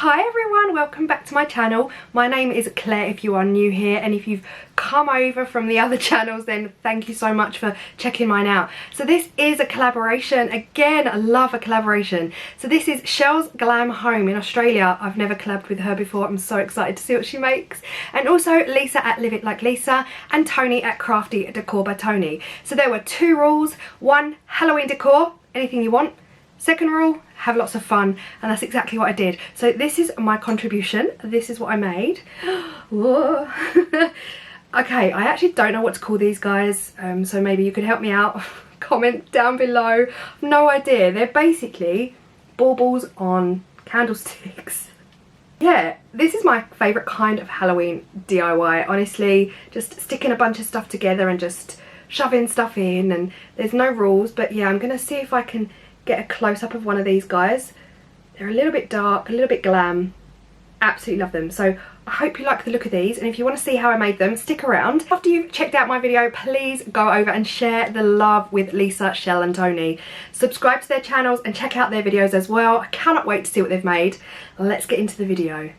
Hi everyone, welcome back to my channel. My name is Claire if you are new here, and if you've come over from the other channels then thank you so much for checking mine out. So this is a collaboration. Again, I love a collaboration. So this is Chelle's Glam Home in Australia. I've never collabed with her before. I'm so excited to see what she makes. And also Lisa at Live It Like Lisa and Toni at Crafty Decor by Toni. So there were two rules. One, Halloween decor, anything you want. Second rule, have lots of fun, and that's exactly what I did. So this is my contribution. This is what I made. Whoa. Okay, I actually don't know what to call these guys, so maybe you could help me out. Comment down below. No idea. They're basically baubles on candlesticks. Yeah, this is my favourite kind of Halloween DIY. Honestly, just sticking a bunch of stuff together and just shoving stuff in, and there's no rules. But yeah, I'm going to see if I can get a close-up of one of these guys. They're a little bit dark, a little bit glam. Absolutely love them. So I hope you like the look of these, and if you want to see how I made them, stick around. After you've checked out my video, please go over and share the love with Lisa, Chelle and Toni. Subscribe to their channels and check out their videos as well. I cannot wait to see what they've made. Let's get into the video.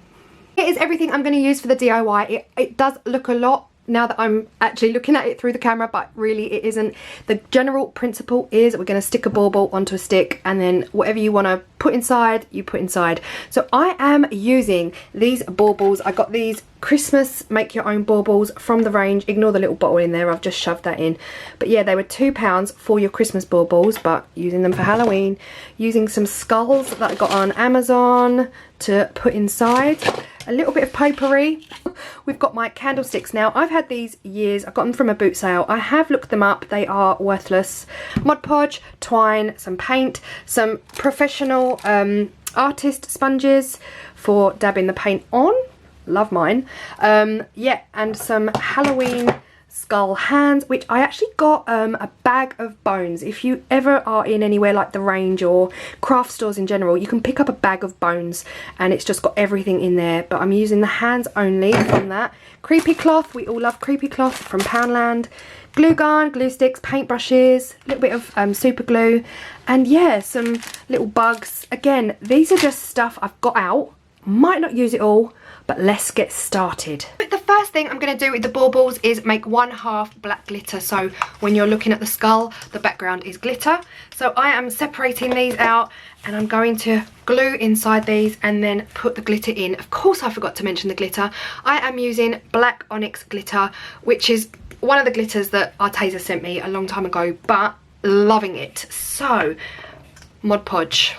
Here is everything I'm going to use for the DIY. It does look a lot now that I'm actually looking at it through the camera, but really it isn't. The general principle is we're going to stick a bauble onto a stick, and then whatever you want to put inside, you put inside. So I am using these baubles. I got these Christmas make your own baubles from the range. Ignore the little bottle in there, I've just shoved that in. But yeah, they were £2 for your Christmas baubles, but using them for Halloween. Using some skulls that I got on Amazon to put inside. A little bit of potpourri. We've got my candlesticks now. I've had these years. I got them from a boot sale. I have looked them up. They are worthless. Mod Podge, twine, some paint, some professional artist sponges for dabbing the paint on. Love mine. Yeah, and some Halloween skull hands, which I actually got a bag of bones. If you ever are in anywhere like the range or craft stores in general, you can pick up a bag of bones and it's just got everything in there, but I'm using the hands only from that. Creepy cloth, we all love creepy cloth from Poundland. Glue gun, glue sticks, paintbrushes, a little bit of super glue, and yeah, some little bugs. Again, these are just stuff I've got out. Might not use it all, but let's get started. But the first thing I'm going to do with the baubles is make 1/2 black glitter. So when you're looking at the skull, the background is glitter. So I am separating these out, and I'm going to glue inside these and then put the glitter in. Of course, I forgot to mention the glitter. I am using black onyx glitter, which is one of the glitters that Arteza sent me a long time ago, but loving it. So, Mod Podge.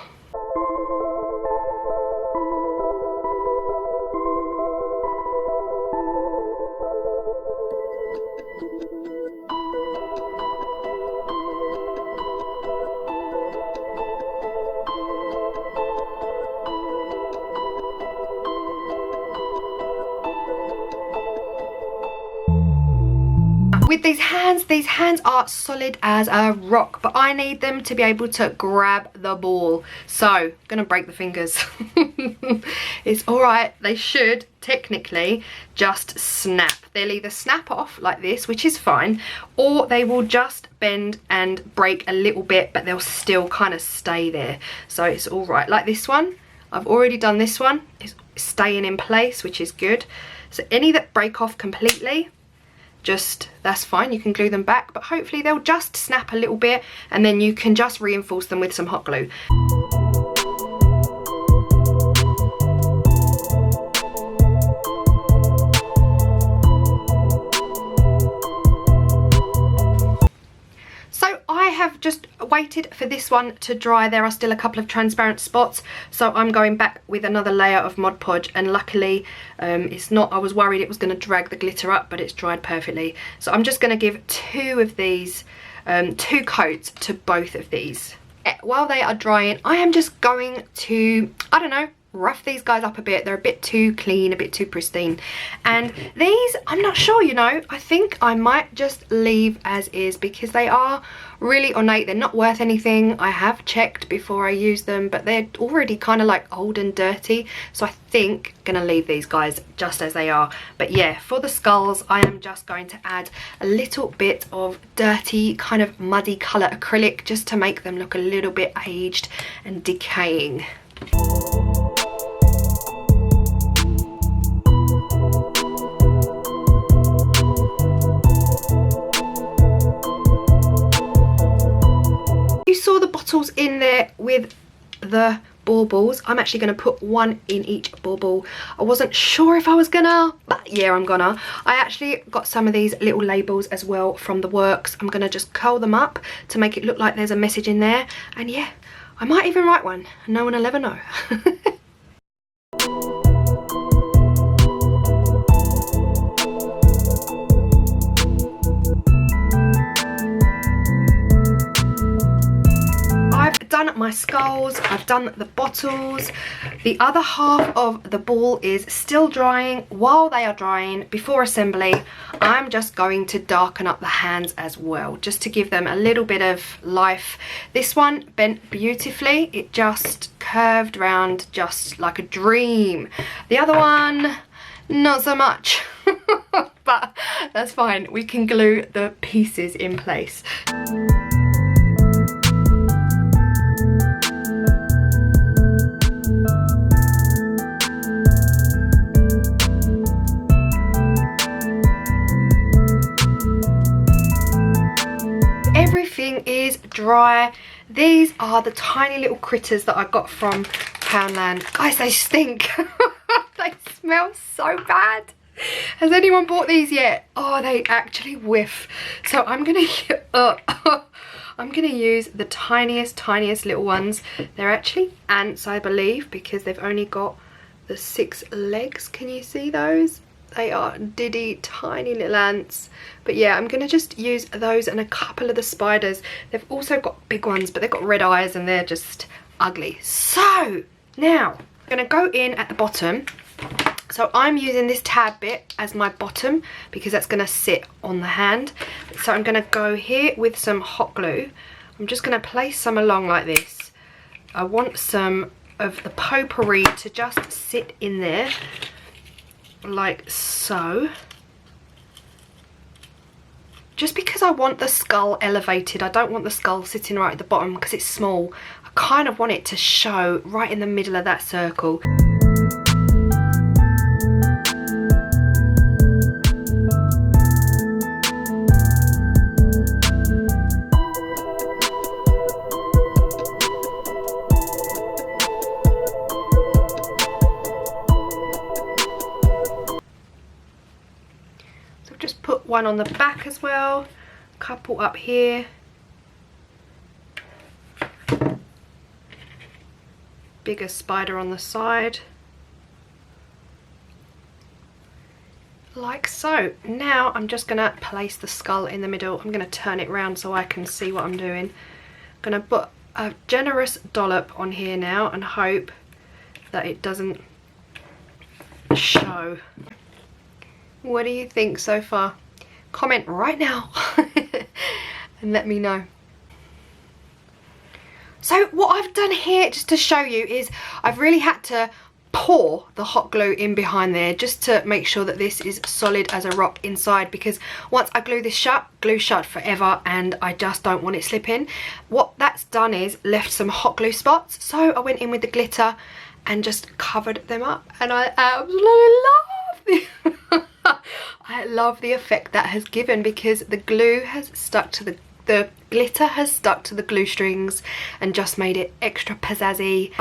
With these hands are solid as a rock, but I need them to be able to grab the ball. So, I'm gonna break the fingers. It's alright, they should technically just snap. They'll either snap off like this, which is fine, or they will just bend and break a little bit, but they'll still kind of stay there. So it's alright. Like this one, I've already done this one. It's staying in place, which is good. So any that break off completely, that's fine, you can glue them back, but hopefully they'll just snap a little bit, and then you can just reinforce them with some hot glue. I have just waited for this one to dry. There are still a couple of transparent spots, so I'm going back with another layer of Mod Podge, and luckily it's not, I was worried it was going to drag the glitter up, but it's dried perfectly. So I'm just going to give two of these, 2 coats to both of these. While they are drying, I am just going to, I don't know, rough these guys up a bit. They're a bit too clean, a bit too pristine. And these, I'm not sure, you know, I think I might just leave as is because they are really ornate. They're not worth anything. I have checked before I use them, but they're already kind of like old and dirty, so I think I'm gonna leave these guys just as they are. But yeah, for the skulls I am just going to add a little bit of dirty kind of muddy colour acrylic just to make them look a little bit aged and decaying. you saw the bottles in there with the baubles, I'm actually going to put one in each bauble. I wasn't sure if I was gonna, but yeah, I'm gonna. I actually got some of these little labels as well from the works. I'm gonna just curl them up to make it look like there's a message in there, and yeah, I might even write one. No one will ever know. Done my skulls, I've done the bottles. The other half of the ball is still drying. While they are drying, before assembly, I'm just going to darken up the hands as well, just to give them a little bit of life. This one bent beautifully. It just curved round just like a dream. The other one, not so much. But that's fine. We can glue the pieces in place. Is dry. These are the tiny little critters that I got from Poundland. Guys, they stink. They smell so bad. Has anyone bought these yet? Oh, they actually whiff. So I'm gonna use the tiniest little ones. They're actually ants, I believe, because they've only got the 6 legs. Can you see those? They are diddy tiny little ants. But yeah, I'm gonna just use those and a couple of the spiders. They've also got big ones, but they've got red eyes and they're just ugly. So now I'm gonna go in at the bottom. So I'm using this tab bit as my bottom because that's gonna sit on the hand. So I'm gonna go here with some hot glue. I'm just gonna place some along like this. I want some of the potpourri to just sit in there like so, just because I want the skull elevated. I don't want the skull sitting right at the bottom because it's small. I kind of want it to show right in the middle of that circle. Just put one on the back as well, couple up here, bigger spider on the side, like so. Now I'm just gonna place the skull in the middle. I'm gonna turn it round so I can see what I'm doing. I'm gonna put a generous dollop on here now and hope that it doesn't show. What do you think so far? Comment right now and let me know. So what I've done here, just to show you, is I've really had to pour the hot glue in behind there just to make sure that this is solid as a rock inside, because once I glue this shut, glue shut forever, and I just don't want it slipping. What that's done is left some hot glue spots, so I went in with the glitter and just covered them up, and I absolutely love this. I love the effect that has given, because the glue has stuck to the glitter has stuck to the glue strings and just made it extra pizzazzy.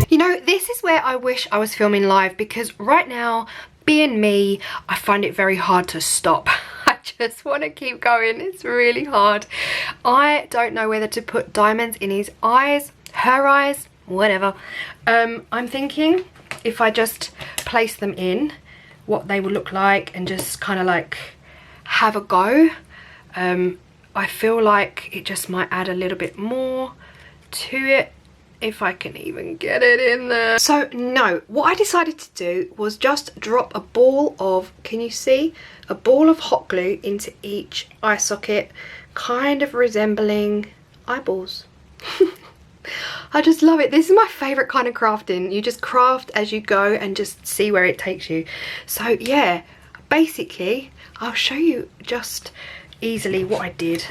You know, this is where I wish I was filming live, because right now, being me, I find it very hard to stop. I just want to keep going. It's really hard. I don't know whether to put diamonds in his eyes, her eyes, whatever. I'm thinking if I just place them in, what they will look like, and just kind of like have a go. I feel like it just might add a little bit more to it, if I can even get it in there. So no, what I decided to do was just drop a ball of, can you see? A ball of hot glue into each eye socket, kind of resembling eyeballs. I just love it. This is my favourite kind of crafting. You just craft as you go and just see where it takes you. So yeah, basically, I'll show you just easily what I did.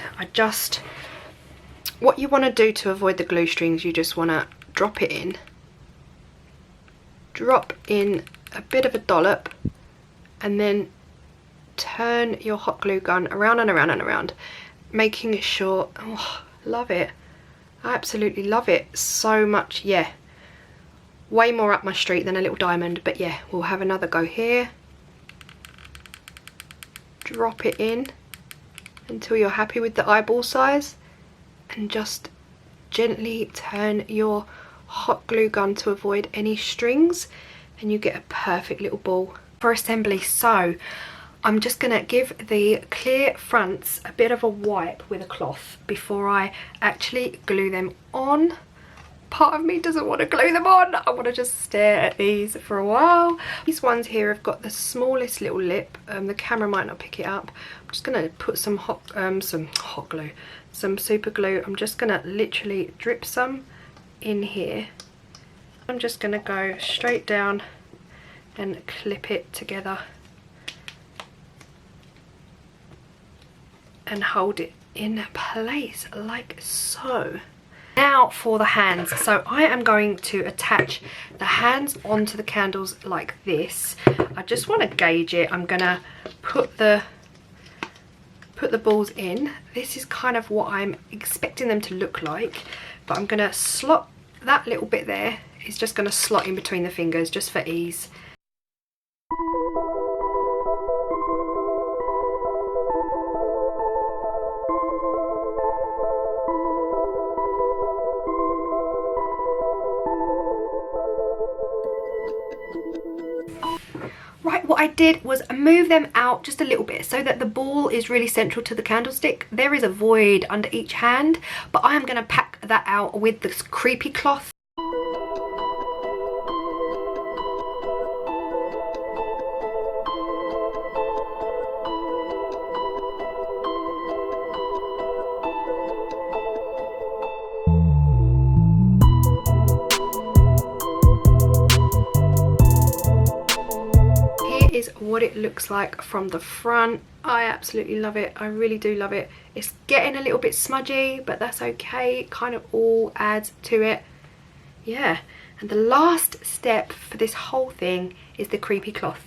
What you want to do to avoid the glue strings, you just want to drop it in. Drop in a bit of a dollop and then turn your hot glue gun around and around and around, making sure, oh, love it. I absolutely love it so much. Yeah, way more up my street than a little diamond, but yeah, we'll have another go here. Drop it in until you're happy with the eyeball size, and just gently turn your hot glue gun to avoid any strings, and you get a perfect little ball for assembly. So I'm just gonna give the clear fronts a bit of a wipe with a cloth before I actually glue them on. Part of me doesn't want to glue them on. I want to just stare at these for a while. These ones here have got the smallest little lip. The camera might not pick it up. I'm just gonna put some hot glue, some super glue. I'm just gonna literally drip some in here. I'm just gonna go straight down and clip it together and hold it in place like so. Now for the hands. So I am going to attach the hands onto the candles like this. I just want to gauge it. I'm gonna put the balls in. This is kind of what I'm expecting them to look like, but I'm gonna slot that little bit there. It's just gonna slot in between the fingers just for ease. Right, what I did was move them out just a little bit so that the ball is really central to the candlestick. There is a void under each hand, but I am going to pack that out with this creepy cloth. Is what it looks like from the front. I absolutely love it. I really do love it. It's getting a little bit smudgy, but that's okay. It kind of all adds to it. Yeah, and the last step for this whole thing is the creepy cloth.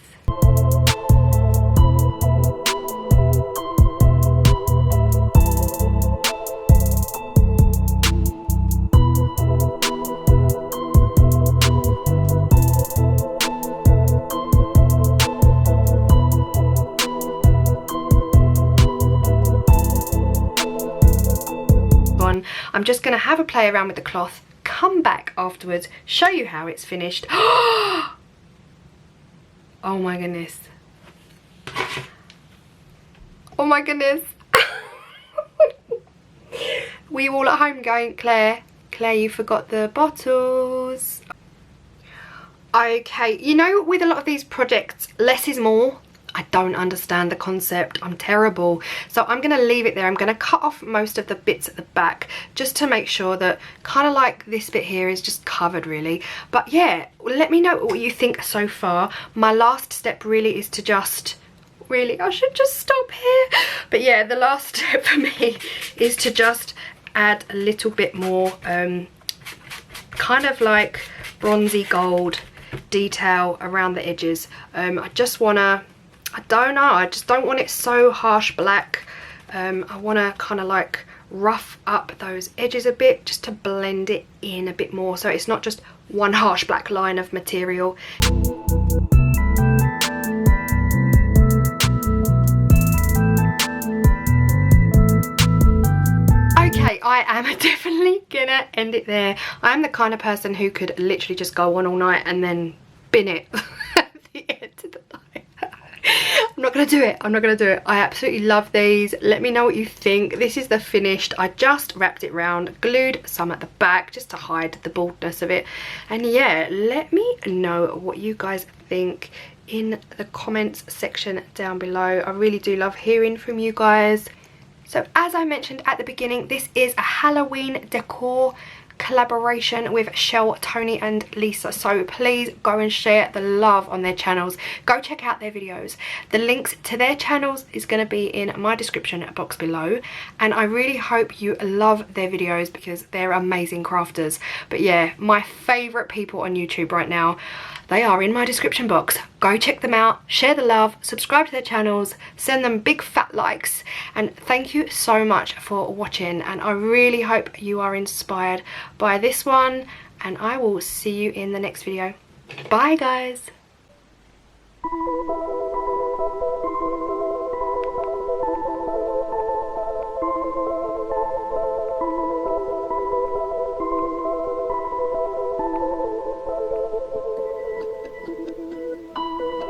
I'm just going to have a play around with the cloth, come back afterwards, show you how it's finished. Oh my goodness. Oh my goodness. We all at home going, Claire, you forgot the bottles. Okay, you know, with a lot of these projects, less is more. I don't understand the concept. I'm terrible. So I'm going to leave it there. I'm going to cut off most of the bits at the back just to make sure that kind of like this bit here is just covered really. But yeah, let me know what you think so far. My last step really is to just, I should just stop here. But yeah, the last step for me is to just add a little bit more kind of like bronzy gold detail around the edges. I just want to, I don't know, I just don't want it so harsh black. I want to kind of like rough up those edges a bit just to blend it in a bit more so it's not just one harsh black line of material. Okay, I am definitely gonna end it there. I am the kind of person who could literally just go on all night and then bin it at the end of the night. I'm not gonna do it. I'm not gonna do it. I absolutely love these. Let me know what you think. This is the finished. I just wrapped it round, glued some at the back just to hide the baldness of it. And yeah, let me know what you guys think in the comments section down below. I really do love hearing from you guys. So as I mentioned at the beginning, this is a Halloween decor collaboration with Chelle, Toni and Lisa. So please go and share the love on their channels. Go check out their videos. The links to their channels is going to be in my description box below, and I really hope you love their videos because they're amazing crafters. But yeah, my favourite people on YouTube right now, they are in my description box. Go check them out, share the love, subscribe to their channels, send them big fat likes, and thank you so much for watching. And I really hope you are inspired by this one, and I will see you in the next video. Bye guys.